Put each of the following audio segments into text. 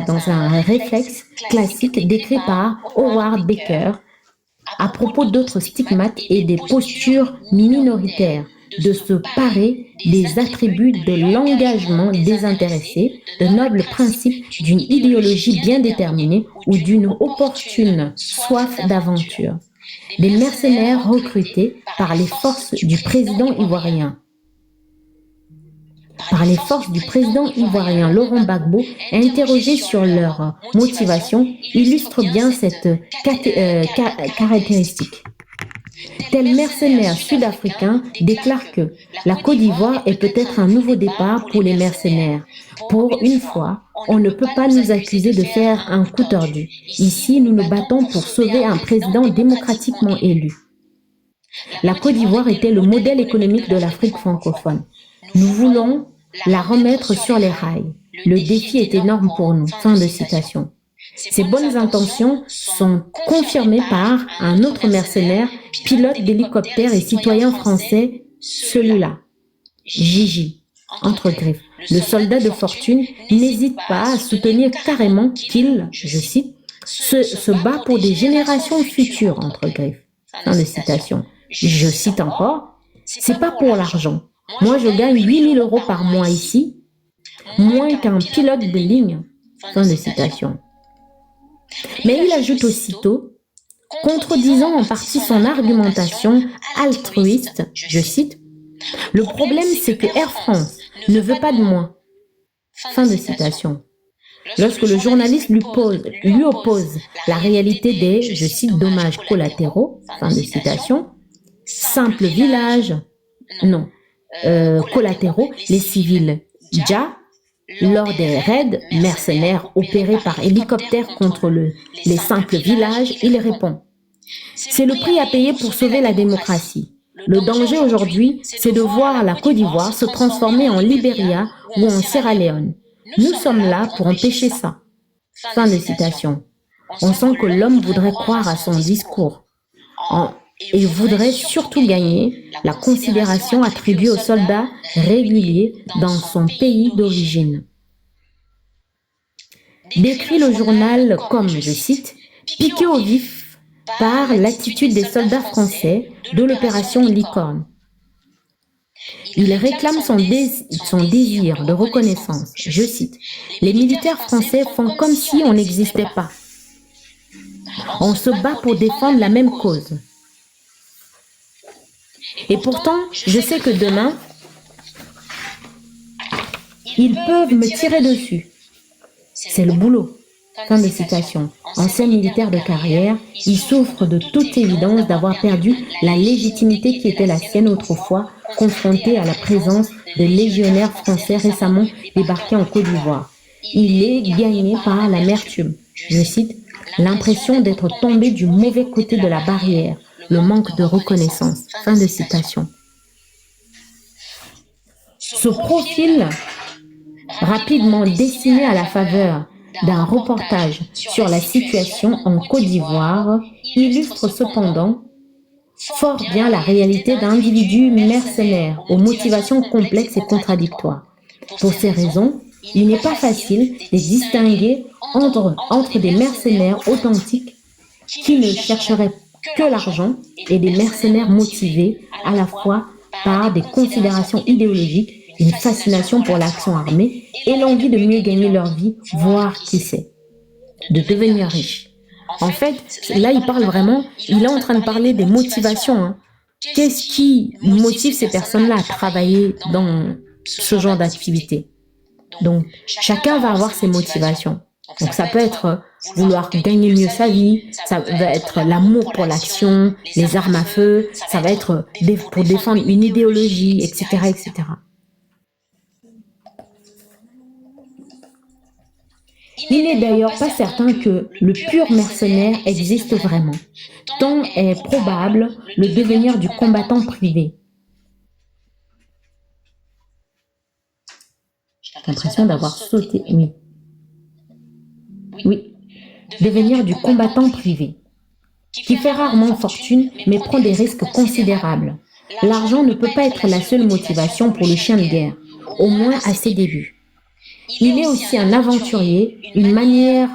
dans un réflexe classique décrit par Howard Baker à propos d'autres stigmates et des postures minoritaires, de se parer des attributs de l'engagement désintéressé, de nobles principes d'une idéologie bien déterminée ou d'une opportune soif d'aventure. Des mercenaires recrutés par les forces du président ivoirien. Laurent Gbagbo, interrogé sur leur motivation, illustre bien cette caractéristique. Tel mercenaire sud-africain déclare que la Côte d'Ivoire est peut-être un nouveau départ pour les mercenaires. Pour une fois, on ne peut pas nous accuser de faire un coup tordu. Ici, nous nous battons pour sauver un président démocratiquement élu. La Côte d'Ivoire était le modèle économique de l'Afrique francophone. Nous voulons la remettre sur les rails. Le défi est énorme pour nous. Fin de citation. Ces bonnes intentions sont confirmées par un autre mercenaire, pilote d'hélicoptère et citoyen français, celui-là, Gigi, entre griffes. Le soldat de fortune n'hésite pas à soutenir carrément qu'il, je cite, se bat pour des générations futures, entre griffes. Fin de citation. Je cite encore, c'est pas pour l'argent. Moi, je gagne 8 000 € par mois ici, moins qu'un pilote de ligne. Fin de citation. Mais il ajoute aussitôt, contredisant en partie son argumentation altruiste, je cite, « Le problème, c'est que Air France ne veut pas de moi. » Fin de citation. Lorsque le journaliste lui oppose la réalité des, je cite, dommages collatéraux, fin de citation, simple village, non, collatéraux, les civils Dja, lors des raids mercenaires opérés par hélicoptère contre les simples villages, il répond « C'est le prix à payer pour sauver la démocratie. Le danger aujourd'hui, c'est de voir la Côte d'Ivoire se transformer en Libéria ou en Sierra Leone. Nous sommes là pour empêcher ça. » Fin de citation. On sent que l'homme voudrait croire à son discours et voudrait surtout gagner la considération attribuée aux soldats réguliers dans son pays d'origine. Décrit le journal comme, je cite, « piqué au vif par l'attitude des soldats français de l'opération Licorne. Il réclame son désir de reconnaissance. Je cite, « Les militaires français font comme si on n'existait pas. On se bat pour défendre la même cause. Et pourtant, je sais que demain, ils peuvent me tirer dessus. C'est le boulot. » Fin de citation. Ancien militaire de carrière, il souffre de toute évidence d'avoir perdu la légitimité qui était la sienne autrefois, confronté à la présence de légionnaires français récemment débarqués en Côte d'Ivoire. Il est gagné par l'amertume. Je cite, « l'impression d'être tombé du mauvais côté de la barrière, le manque de reconnaissance. » Fin de citation. Ce profil rapidement dessiné à la faveur d'un reportage sur la situation en Côte d'Ivoire illustre cependant fort bien la réalité d'individus mercenaires aux motivations complexes et contradictoires. Pour ces raisons, il n'est pas facile de distinguer entre des mercenaires authentiques qui ne chercheraient que l'argent et des mercenaires motivés à la fois par des considérations idéologiques, une fascination pour l'action armée et l'envie de mieux gagner leur vie, voire, qui sait, de devenir riche. En fait, là, il parle vraiment, il est en train de parler des motivations. Hein. Qu'est-ce qui motive ces personnes-là à travailler dans ce genre d'activité? Donc, chacun va avoir ses motivations. Donc, ça peut être vouloir gagner mieux sa vie, ça va être l'amour pour l'action, les armes à feu, ça va être pour défendre une idéologie, etc., etc. Il n'est d'ailleurs pas certain que le pur mercenaire existe vraiment, tant est probable le devenir du combattant privé. J'ai l'impression d'avoir sauté, oui, devenir du combattant privé, qui fait rarement fortune mais prend des risques considérables. L'argent ne peut pas être la seule motivation pour le chien de guerre, au moins à ses débuts. Il est aussi un aventurier, une manière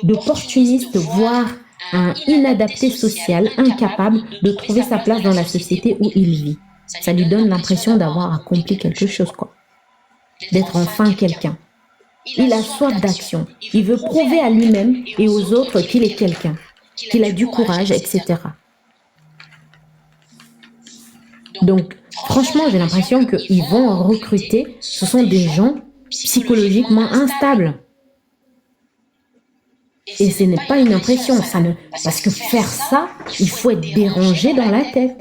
d'opportuniste, voire un inadapté social, incapable de trouver sa place dans la société où il vit. Ça lui donne l'impression d'avoir accompli quelque chose, quoi. D'être enfin quelqu'un. Il a soif d'action. Il veut prouver à lui-même et aux autres qu'il est quelqu'un, qu'il a du courage, etc. Donc, franchement, j'ai l'impression qu'ils vont recruter, ce sont des gens psychologiquement instables. Et ce n'est pas une impression, parce que faire ça, il faut être dérangé dans la tête.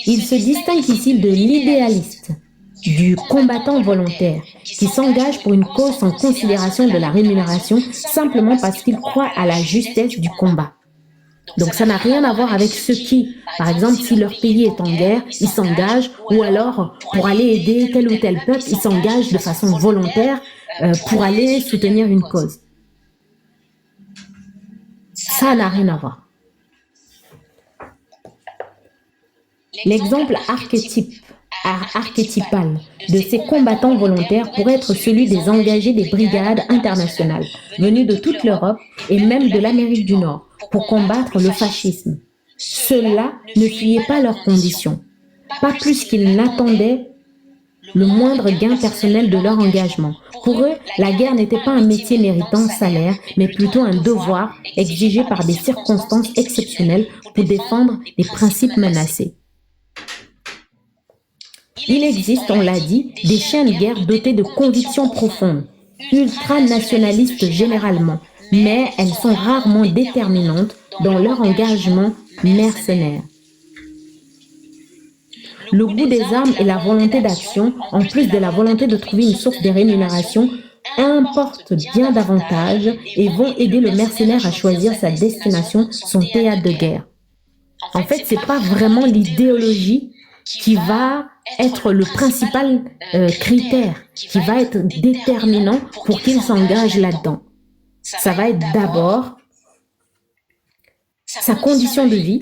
Il se distingue ici de l'idéaliste, du combattant volontaire, qui s'engage pour une cause sans considération de la rémunération, simplement parce qu'il croit à la justesse du combat. Donc ça n'a rien à voir avec ceux qui, par exemple, si leur pays est en guerre, ils s'engagent, ou alors pour aller aider tel ou tel peuple, ils s'engagent de façon volontaire pour aller soutenir une cause. Ça n'a rien à voir. L'exemple archétypal de ces combattants volontaires pourrait être celui des engagés des brigades internationales, venus de toute l'Europe et même de l'Amérique du Nord, pour combattre le fascisme. Ceux-là ne fuyaient pas leurs conditions, pas plus qu'ils n'attendaient le moindre gain personnel de leur engagement. Pour eux, la guerre n'était pas un métier méritant salaire, mais plutôt un devoir exigé par des circonstances exceptionnelles pour défendre les principes menacés. Il existe, on l'a dit, des chiens de guerre dotés de convictions profondes, ultranationalistes généralement, mais elles sont rarement déterminantes dans leur engagement mercenaire. Le goût des armes et la volonté d'action, en plus de la volonté de trouver une source de rémunération, importent bien davantage et vont aider le mercenaire à choisir sa destination, son théâtre de guerre. En fait, c'est pas vraiment l'idéologie qui va être le principal critère, qui va être déterminant pour qu'il s'engage là-dedans. Ça va être d'abord sa condition de vie.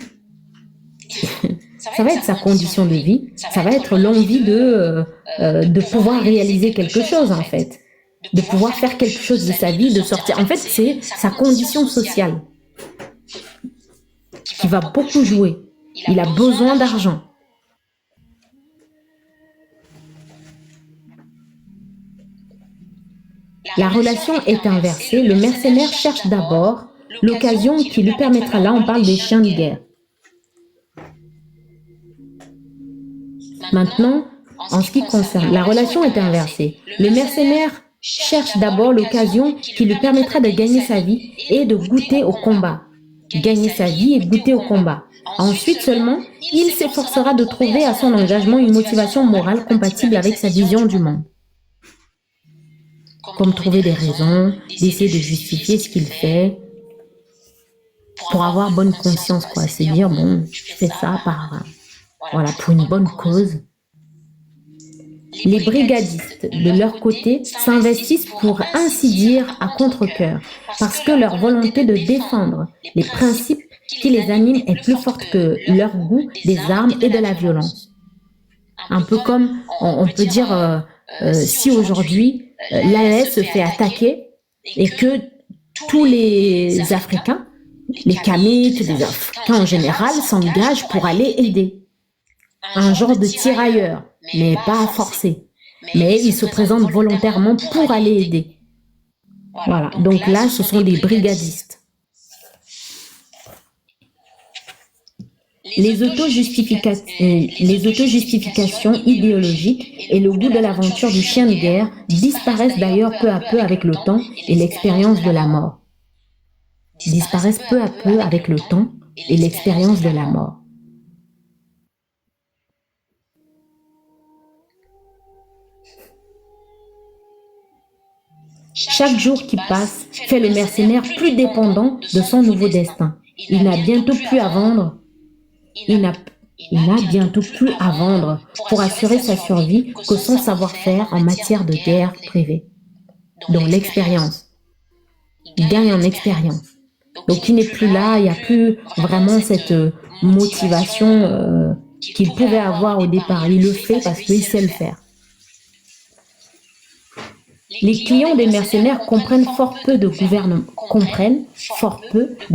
Ça va être sa condition de vie, ça va être l'envie de pouvoir réaliser quelque chose, en fait, de pouvoir faire quelque chose de sa vie, de sortir. En fait, c'est sa condition sociale qui va beaucoup jouer. Il a besoin d'argent. La relation est inversée. Le mercenaire cherche d'abord l'occasion qui lui permettra, là on parle des chiens de guerre. Maintenant, en ce qui concerne, la relation est inversée. Le mercenaire cherche d'abord l'occasion qui lui permettra de gagner sa vie et de goûter au combat. Gagner sa vie et goûter au combat. Ensuite seulement, il s'efforcera de trouver à son engagement une motivation morale compatible avec sa vision du monde. Comme trouver des raisons, d'essayer de justifier ce qu'il fait, pour avoir bonne conscience, quoi. Se dire, bon, je fais ça pour une bonne cause. Les brigadistes, de leur côté, s'investissent pour ainsi dire à contre-cœur, parce que leur volonté de défendre les principes qui les animent est plus forte que leur goût des armes et de la violence. Un peu comme, on peut dire, si aujourd'hui, l'AES se fait attaquer et que tous les Africains, les Kamites, les Africains en général, s'engagent pour aller aider. Un genre de tirailleurs, mais pas forcé. Mais ils se présentent volontairement pour aller aider. Voilà, donc là, ce sont des brigadistes. Les autojustifications idéologiques et le goût de l'aventure du chien de guerre disparaissent d'ailleurs peu à peu avec le temps et l'expérience de la mort. Disparaissent peu à peu avec le temps et l'expérience de la mort. Chaque jour qui passe fait le mercenaire plus dépendant de son nouveau destin. Il n'a bientôt plus à vendre. Il n'a bientôt plus à vendre pour assurer sa survie que son savoir-faire en matière de guerre privée. Donc l'expérience. Il gagne en expérience. Donc il n'est plus là, il n'y a plus vraiment cette motivation qu'il pouvait avoir au départ. Il le fait parce qu'il sait le faire. Les clients des mercenaires comprennent fort peu de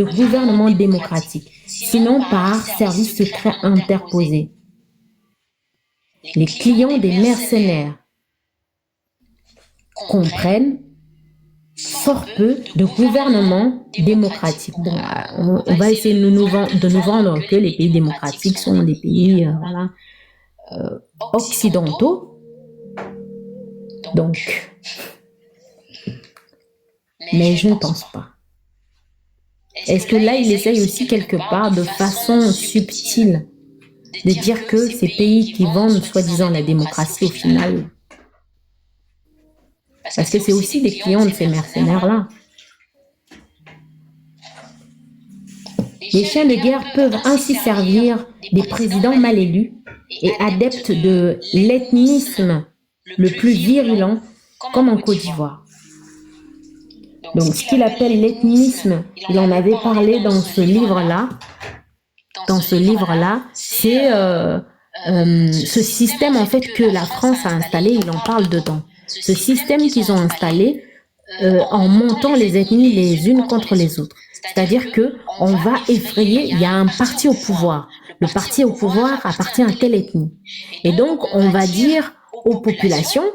gouvernements démocratiques, sinon par services secrets interposés. Les clients des mercenaires comprennent fort peu de gouvernements démocratiques. Bon, on va essayer de nous vendre que les pays démocratiques sont des pays occidentaux. Donc, mais je ne pense pas. Est-ce que là, il essaye aussi quelque part, de façon subtile, de dire que ces pays qui vendent soi-disant la démocratie au final, parce que c'est aussi des clients de ces mercenaires-là. Les chiens de guerre peuvent ainsi servir des présidents mal élus et adeptes de l'ethnisme le plus virulent, comme en Côte d'Ivoire. Donc, ce qu'il appelle l'ethnisme, il en avait parlé dans ce livre-là. C'est ce système en fait que la France a installé, il en parle dedans. Ce système qu'ils ont installé en montant les ethnies les unes contre les autres. C'est-à-dire que on va effrayer, il y a un parti au pouvoir. Le parti au pouvoir appartient à telle ethnie. Et donc, on va dire aux populations,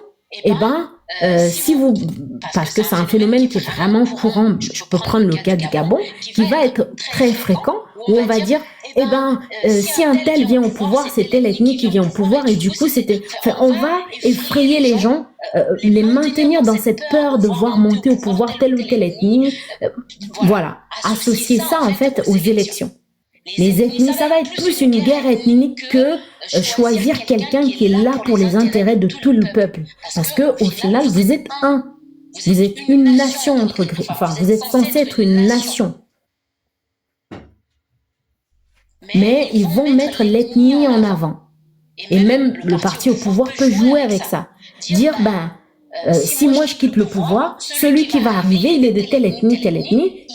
si vous, parce que c'est un phénomène qui est vraiment courant, je peux prendre le cas du Gabon, qui va être très fréquent, où on va dire, si un tel vient au pouvoir, c'est telle ethnie qui vient au pouvoir, et du coup, on va effrayer les gens, les maintenir dans cette peur de voir monter au pouvoir telle ou telle ethnie, associer ça en fait aux élections. Les ethnies, ça va être plus une guerre ethnique que choisir quelqu'un qui est là pour les intérêts de tout le peuple. Parce que au final, vous êtes vous êtes une nation vous êtes censé être une nation. Mais ils vont mettre l'ethnie en avant. Et même le parti au pouvoir peut jouer avec ça. Dire, si moi je quitte le pouvoir, celui qui va arriver, il est de telle ethnie,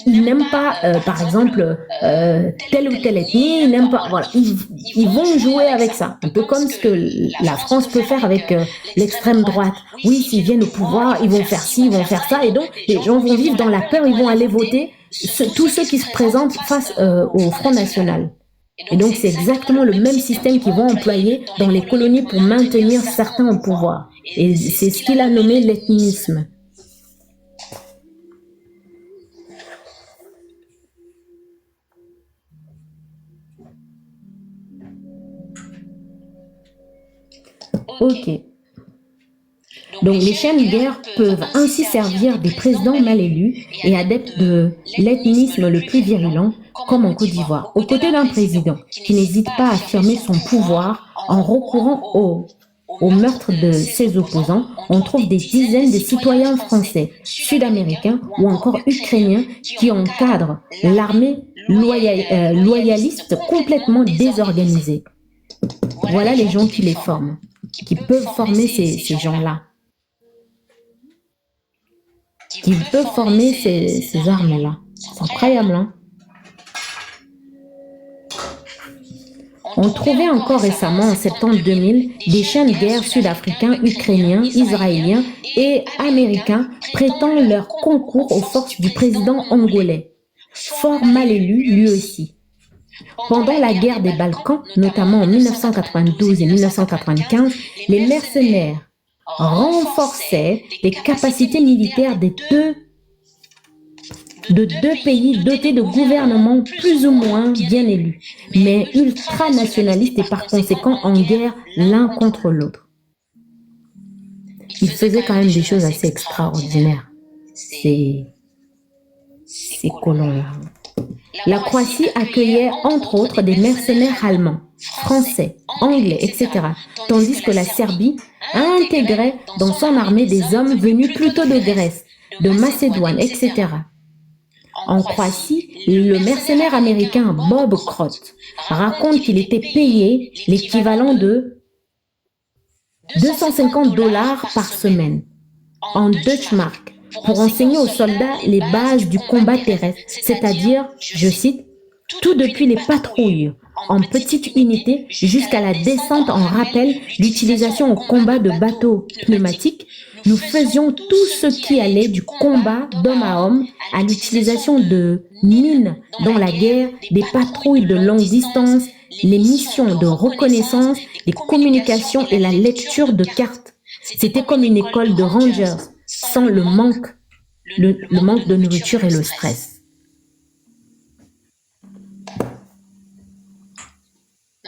il n'aime pas, par exemple, telle ou telle ethnie, il n'aime pas, voilà. Ils vont jouer avec ça. Un peu comme ce que la France peut faire avec l'extrême droite. Oui, s'ils viennent au pouvoir, ils vont faire ci, ils vont faire ça, et donc les gens vont vivre dans la peur, ils vont aller voter tous ceux qui se présentent face au Front National. Et donc, c'est exactement le même système qu'ils vont employer dans les colonies pour maintenir certains au pouvoir. Et c'est ce qu'il a nommé l'ethnisme. Ok. Donc, les chiens de guerre peuvent ainsi servir des présidents mal élus et adeptes de l'ethnisme le plus virulent, comme en Côte d'Ivoire, aux côtés d'un président qui n'hésite pas à affirmer son pouvoir en recourant au meurtre de ses opposants. On trouve des dizaines de citoyens français, sud-américains ou encore ukrainiens qui encadrent l'armée loyaliste complètement désorganisée. Voilà les gens qui les forment, qui peuvent former ces gens-là. Qui peuvent former ces armes-là. C'est incroyable, hein? On trouvait encore récemment, en septembre 2000, des chiens de guerre sud-africains, ukrainiens, israéliens et américains prêtant leur concours aux forces du président angolais, fort mal élu lui aussi. Pendant la guerre des Balkans, notamment en 1992 et 1995, les mercenaires renforçaient les capacités militaires de deux pays dotés de gouvernements plus ou moins bien élus, mais ultranationalistes et par conséquent en guerre l'un contre l'autre. Ils faisaient quand même des choses assez extraordinaires, ces colons-là. La Croatie accueillait entre autres des mercenaires allemands, français, anglais, etc., tandis que la Serbie intégrait dans son armée des hommes venus plutôt de Grèce, de Macédoine, etc. En Croatie, le mercenaire américain Bob Crott raconte qu'il était payé l'équivalent de $250 par semaine en Deutschmark pour enseigner aux soldats les bases du combat terrestre, c'est-à-dire, je cite, tout depuis les patrouilles en petites unités jusqu'à la descente en rappel, l'utilisation au combat de bateaux pneumatiques. Nous faisions tout ce qui allait du combat d'homme à homme à l'utilisation de mines dans la guerre, des patrouilles de longue distance, les missions de reconnaissance, les communications et la lecture de cartes. C'était comme une école de rangers, sans le manque de nourriture et le stress.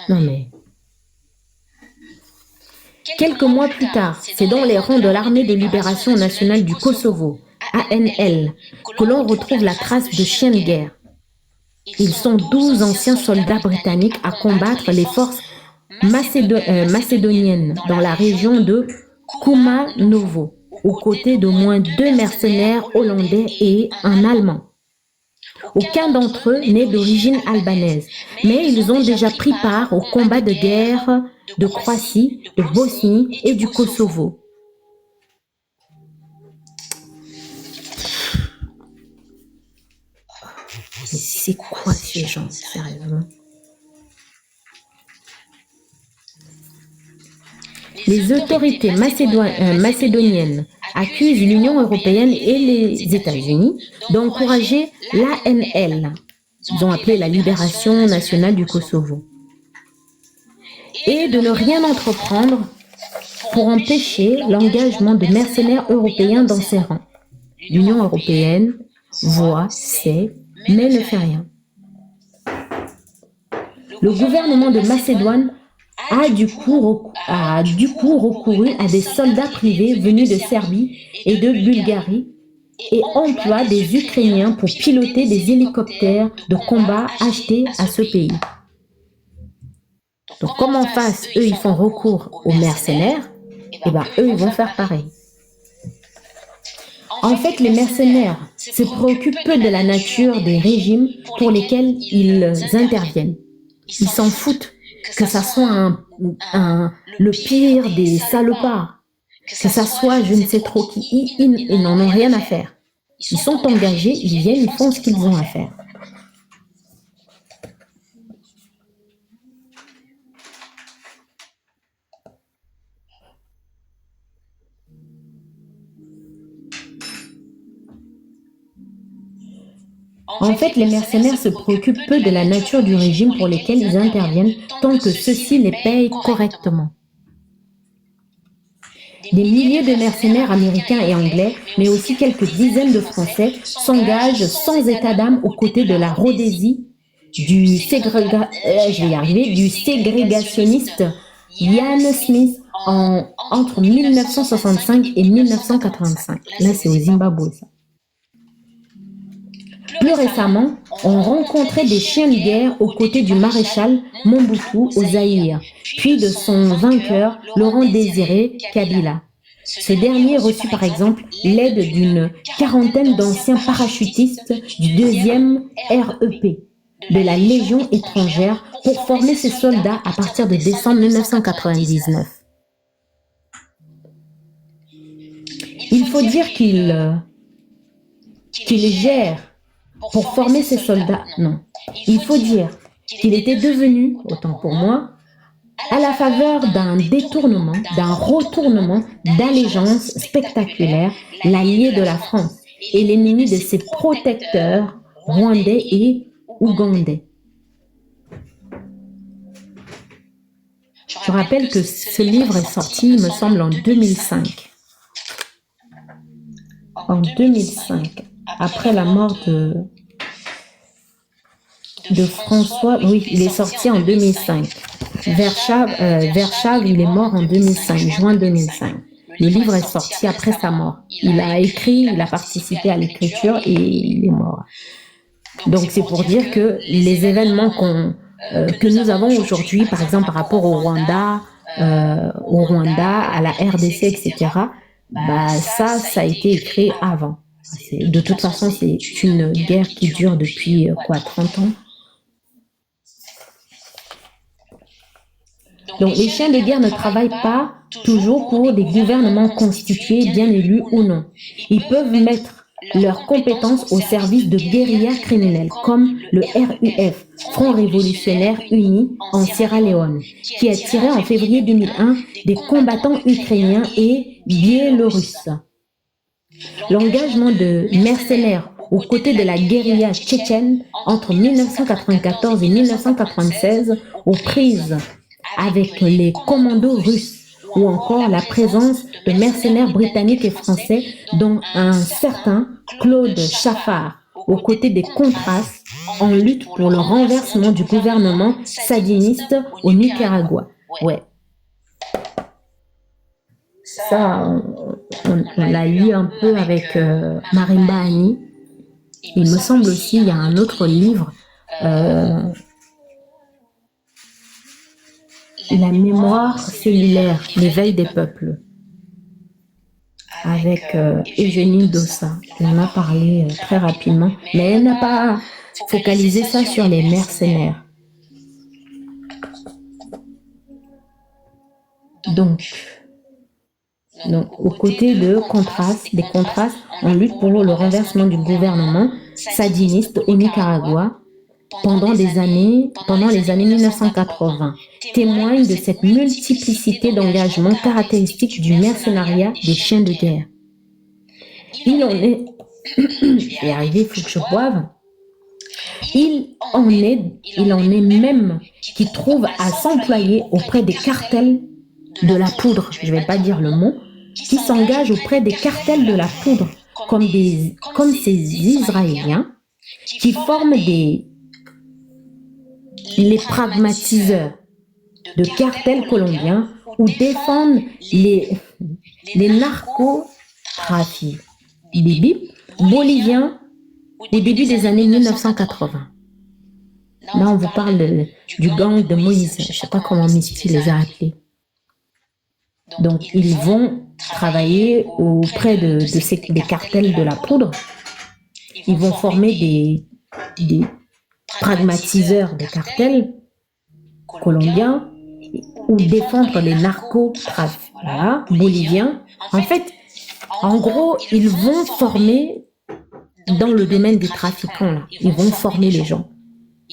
Non mais... Quelques mois plus tard, c'est dans les rangs de l'Armée de libération nationale du Kosovo, ANL, que l'on retrouve la trace de chiens de guerre. Ils sont 12 anciens soldats britanniques à combattre les forces macédoniennes dans la région de Kumanovo, aux côtés d'au moins 2 mercenaires hollandais et un Allemand. Aucun d'entre eux n'est d'origine albanaise, mais ils ont déjà pris part aux combats de guerre de Croatie, de Bosnie et du Kosovo. Mais c'est quoi ces gens, sérieusement? Les autorités macédoniennes accusent l'Union européenne et les États-Unis d'encourager l'ANL, ils ont appelé la Libération nationale du Kosovo, et de ne rien entreprendre pour empêcher l'engagement de mercenaires européens dans ses rangs. L'Union européenne voit, sait, mais ne fait rien. Le gouvernement de Macédoine a du coup recouru à des soldats privés venus de Serbie et de Bulgarie et emploie des Ukrainiens pour piloter des hélicoptères de combat achetés à ce pays. Donc comme en face, eux, ils font recours aux mercenaires, et bien eux, ils vont faire pareil. En fait, les mercenaires se préoccupent peu de la nature des régimes pour lesquels ils interviennent. Ils s'en foutent que ça soit le pire des salopards, que ça soit je ne sais trop qui, ils n'en ont rien à faire. Ils sont engagés, ils viennent, ils font ce qu'ils ont à faire. En fait, les mercenaires se préoccupent peu de la nature du régime pour lequel ils interviennent tant que ceux-ci les payent correctement. Des milliers de mercenaires américains et anglais, mais aussi quelques dizaines de Français, s'engagent sans état d'âme aux côtés de la Rhodésie du ségrégationniste Ian Smith entre 1965 et 1985. Là, c'est au Zimbabwe, ça. Plus récemment, on rencontrait des chiens de guerre aux côtés du maréchal Mobutu au Zaïre, puis de son vainqueur Laurent Désiré Kabila. Ce dernier reçut par exemple l'aide d'une quarantaine d'anciens parachutistes du 2e REP de la Légion étrangère pour former ses soldats à partir de décembre 1999. Il faut dire qu'il gère pour former ses soldats, non. Il faut dire qu'il était devenu, autant pour moi, à la faveur d'un détournement, d'un retournement d'allégeance spectaculaire, l'allié de la France et l'ennemi de ses protecteurs rwandais et ougandais. Je rappelle que ce livre est sorti, il me semble, en 2005. En 2005. Après la mort de François, oui, il est sorti en 2005. Verschave, il est mort en 2005, juin 2005. Le livre est sorti après sa mort. Il a écrit, il a participé à l'écriture et il est mort. Donc c'est pour dire que les événements que nous avons aujourd'hui, par exemple par rapport au Rwanda, à la RDC, etc., bah ça a été écrit avant. De toute façon, c'est une guerre qui dure depuis 30 ans. Donc les chiens de guerre ne travaillent pas toujours pour des gouvernements constitués, bien élus ou non. Ils peuvent mettre leurs compétences au service de guérillas criminelles comme le RUF, Front Révolutionnaire Uni en Sierra Leone, qui a tiré en février 2001 des combattants ukrainiens et biélorusses. L'engagement de mercenaires aux côtés de la guérilla tchétchène entre 1994 et 1996 aux prises avec les commandos russes ou encore la présence de mercenaires britanniques et français dont un certain Claude Chaffard aux côtés des Contras en lutte pour le renversement du gouvernement sandiniste au Nicaragua. Ouais. Ça, on l'a lu un peu avec Marimba Annie. Il me semble aussi, il y a un autre livre, La mémoire cellulaire, l'éveil des peuples, avec Eugénie Dossa. On en a parlé très rapidement, mais elle n'a pas focalisé ça sur les mercenaires. Donc, aux côtés des Contras en lutte pour le renversement du gouvernement sandiniste au Nicaragua pendant les années 1980, témoigne de cette multiplicité d'engagements caractéristiques du mercenariat des chiens de guerre. Il en est... Je vais arriver, il faut que je boive. Il en est même qui trouvent à s'employer auprès des cartels de la poudre, je ne vais pas dire le mot, qui s'engagent auprès des cartels de la poudre, comme ces Israéliens qui forment les pragmatiseurs de cartels colombiens ou défendent les narcotrafics boliviens au début des années 1980. Là, on vous parle du gang de Moïse, je ne sais pas comment Misty les a appelés. Donc, ils vont travailler auprès des cartels de la poudre. Ils vont former des pragmatiseurs des cartels colombiens ou défendre les narcotrafics boliviens. En fait, en gros, ils vont former dans le domaine des trafiquants. Là. Ils vont former les gens.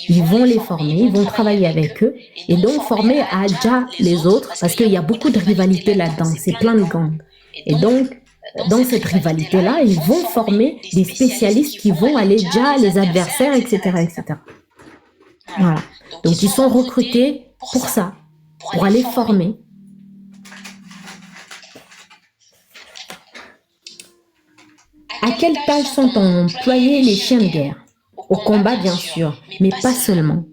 Ils vont les former, ils vont travailler avec eux et donc former à déjà les autres parce qu'il y a beaucoup de rivalité là-dedans, c'est plein de gangs. Et donc, dans cette rivalité-là, ils vont former des spécialistes qui vont aller déjà les adversaires, etc., etc. Voilà. Donc, ils sont recrutés pour ça, pour aller former. À quelle tâche sont employés les chiens de guerre? Au combat, bien sûr, mais pas seulement.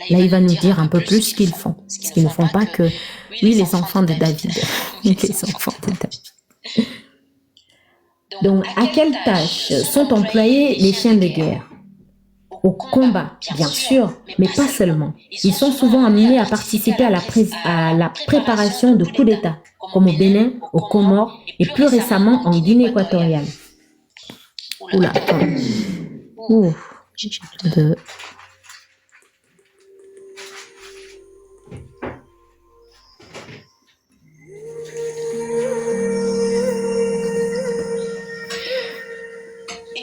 Là, il va nous dire un peu plus ce qu'ils font. Ce qu'ils ne font pas que, oui, les enfants de David. Les enfants de David. Donc, à quelle tâche sont employés les chiens de guerre? Au combat, bien sûr, mais pas seulement. Ils sont souvent amenés à participer à la préparation de coups d'État, comme au Bénin, aux Comores et plus récemment en Guinée équatoriale. Oula, attends.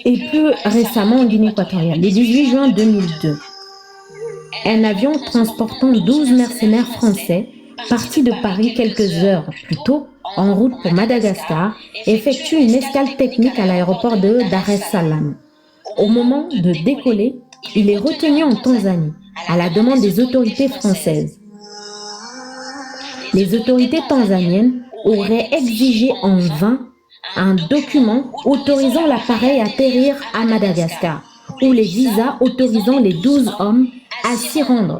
Et plus récemment en Guinée équatoriale, le 18 juin 2002, un avion transportant 12 mercenaires français, partis de Paris quelques heures plus tôt, en route pour Madagascar, effectue une escale technique à l'aéroport de Dar es Salaam. Au moment de décoller, il est retenu en Tanzanie, à la demande des autorités françaises. Les autorités tanzaniennes auraient exigé en vain un document autorisant l'appareil à atterrir à Madagascar, ou les visas autorisant les 12 hommes à s'y rendre.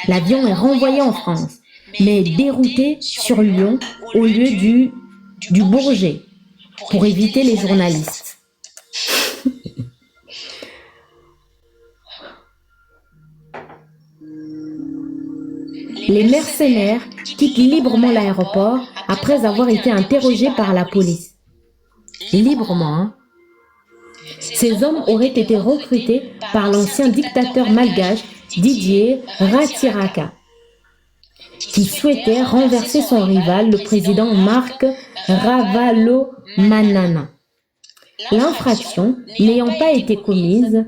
L'avion est renvoyé en France, mais dérouté sur Lyon au lieu du Bourget, pour éviter les journalistes. Les mercenaires quittent librement l'aéroport après avoir été interrogés par la police. Librement, hein? Ces hommes auraient été recrutés par l'ancien dictateur malgache Didier Ratsiraka, qui souhaitait renverser son rival, le président Marc Ravalomanana. l'infraction n'ayant pas été commise,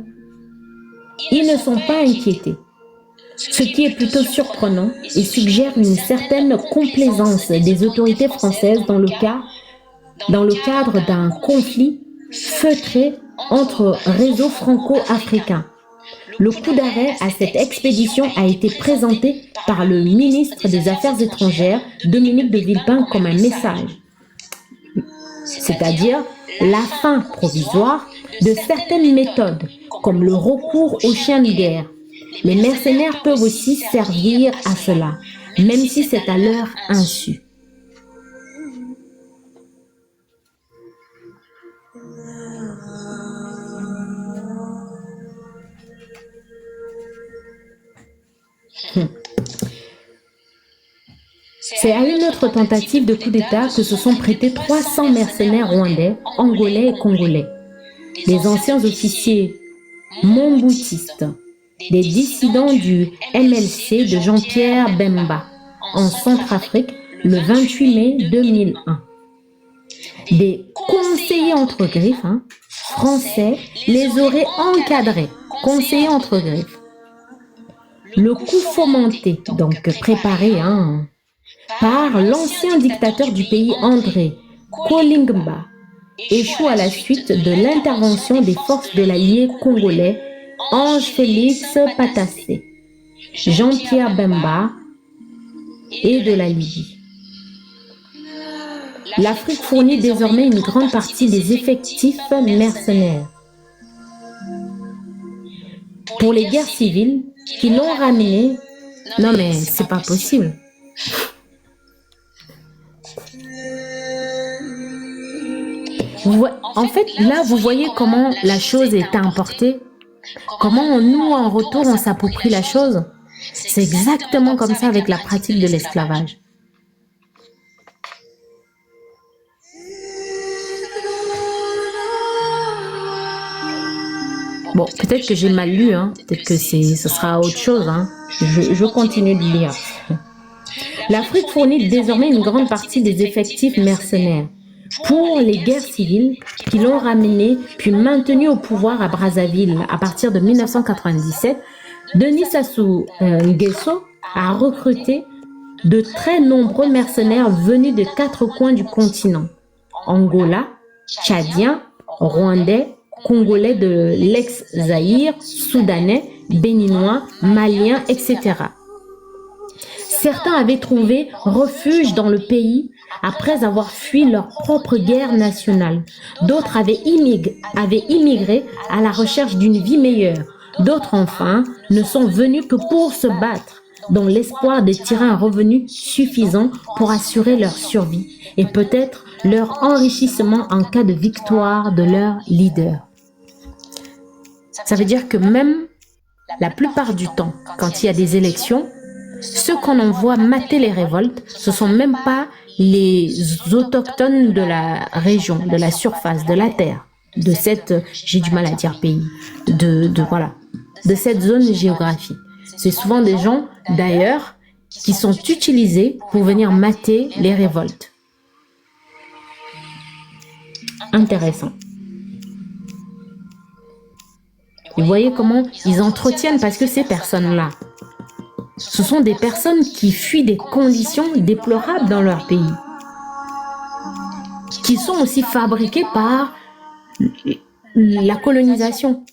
ils ne sont pas inquiétés, ce qui est plutôt surprenant et suggère une certaine complaisance des autorités françaises dans le cadre d'un conflit feutré entre réseaux franco-africains. Le coup d'arrêt à cette expédition a été présenté par le ministre des Affaires étrangères, Dominique de Villepin, comme un message, c'est-à-dire la fin provisoire de certaines méthodes, comme le recours aux chiens de guerre. Les mercenaires peuvent aussi servir à cela, même si c'est à leur insu. C'est à une autre tentative de coup d'État que se sont prêtés 300 mercenaires rwandais, angolais et congolais. Les anciens officiers momboutistes, des dissidents du MLC de Jean-Pierre Bemba en Centrafrique le 28 mai 2001. Des conseillers entre griffes français les auraient encadrés, conseillers entre griffes. Le coup fomenté, donc préparé par l'ancien dictateur du pays André Kolingba, échoue à la suite de l'intervention des forces de l'allié congolais Ange Félix Patassé, Jean-Pierre Bemba et de la Libye. L'Afrique fournit désormais une grande partie des effectifs mercenaires. Pour les guerres civiles qui l'ont ramené, non mais c'est pas possible. En fait, là, vous voyez comment la chose est importée, comment nous, en retour, on s'approprie la chose. C'est exactement comme ça avec la pratique de l'esclavage. Bon, peut-être que j'ai mal lu, peut-être que ce sera autre chose. Je continue de lire. L'Afrique fournit désormais une grande partie des effectifs mercenaires pour les guerres civiles qui l'ont ramené puis maintenu au pouvoir à Brazzaville à partir de 1997. Denis Sassou Nguesso a recruté de très nombreux mercenaires venus de 4 coins du continent: Angola, Tchadiens, Rwandais, Congolais de l'ex-Zaïre, Soudanais, Béninois, Maliens, etc. Certains avaient trouvé refuge dans le pays après avoir fui leur propre guerre nationale. D'autres avaient immigré à la recherche d'une vie meilleure. D'autres, enfin, ne sont venus que pour se battre, dans l'espoir de tirer un revenu suffisant pour assurer leur survie et peut-être leur enrichissement en cas de victoire de leur leader. Ça veut dire que même la plupart du temps, quand il y a des élections, ceux qu'on envoie mater les révoltes, ce ne sont même pas les autochtones de la région, de la surface, de la terre, de cette, j'ai du mal à dire pays, de cette zone géographique. C'est souvent des gens, d'ailleurs, qui sont utilisés pour venir mater les révoltes. Intéressant. Vous voyez comment ils entretiennent, parce que ces personnes-là, ce sont des personnes qui fuient des conditions déplorables dans leur pays, qui sont aussi fabriquées par la colonisation,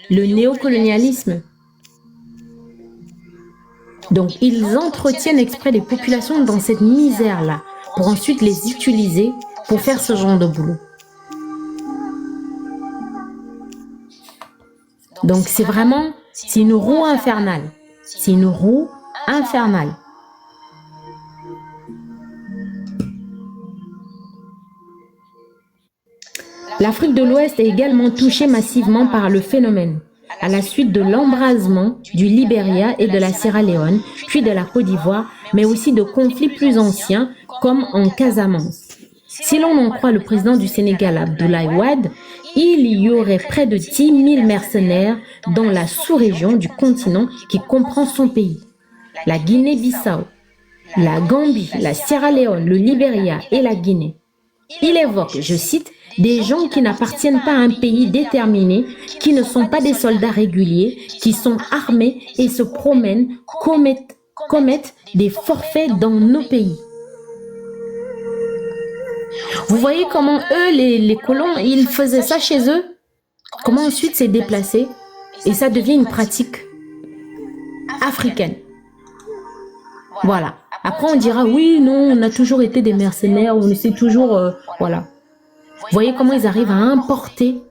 le néocolonialisme. Donc, ils entretiennent exprès les populations dans cette misère-là, pour ensuite les utiliser pour faire ce genre de boulot. Donc, c'est une roue infernale. C'est une roue infernale. L'Afrique de l'Ouest est également touchée massivement par le phénomène, à la suite de l'embrasement du Libéria et de la Sierra Leone, puis de la Côte d'Ivoire, mais aussi de conflits plus anciens, comme en Casamance. Si l'on en croit le président du Sénégal, Abdoulaye Wade, il y aurait près de 10 000 mercenaires dans la sous-région du continent qui comprend son pays. La Guinée-Bissau, la Gambie, la Sierra Leone, le Libéria et la Guinée. Il évoque, je cite, des gens qui n'appartiennent pas à un pays déterminé, qui ne sont pas des soldats réguliers, qui sont armés et se promènent, commettent des forfaits dans nos pays. Vous voyez comment eux, les colons, ils faisaient ça chez eux? Comment ensuite c'est déplacé et ça devient une pratique africaine. Voilà. Après on dira oui, non, on a toujours été des mercenaires, on sait toujours, voilà. Vous voyez comment ils arrivent à importer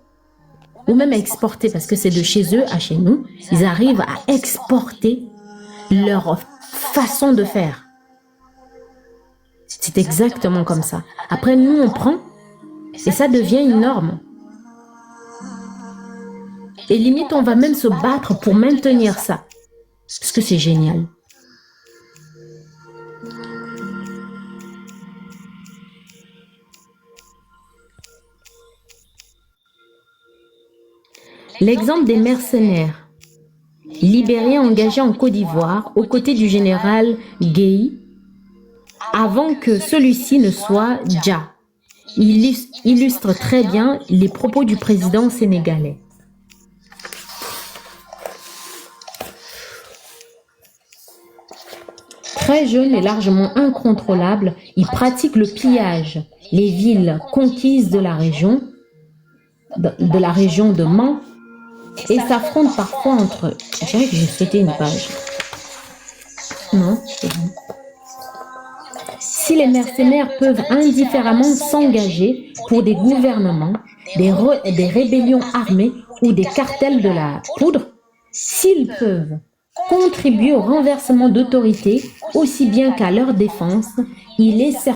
ou même à exporter, parce que c'est de chez eux à chez nous, ils arrivent à exporter leur façon de faire. C'est exactement comme ça. Après, nous, on prend et ça devient une norme. Et limite, on va même se battre pour maintenir ça. Parce que c'est génial. L'exemple des mercenaires libériens engagés en Côte d'Ivoire aux côtés du général Guèye avant que celui-ci ne soit Dja. Il illustre très bien les propos du président sénégalais. Très jeune et largement incontrôlable, il pratique le pillage. Les villes conquises de la région de Mans et s'affrontent parfois entre eux. Je dirais que j'ai sauté une page. Non, c'est bon. Si les mercenaires peuvent indifféremment s'engager pour des gouvernements, des rébellions armées ou des cartels de la poudre, s'ils peuvent contribuer au renversement d'autorité aussi bien qu'à leur défense, il est certain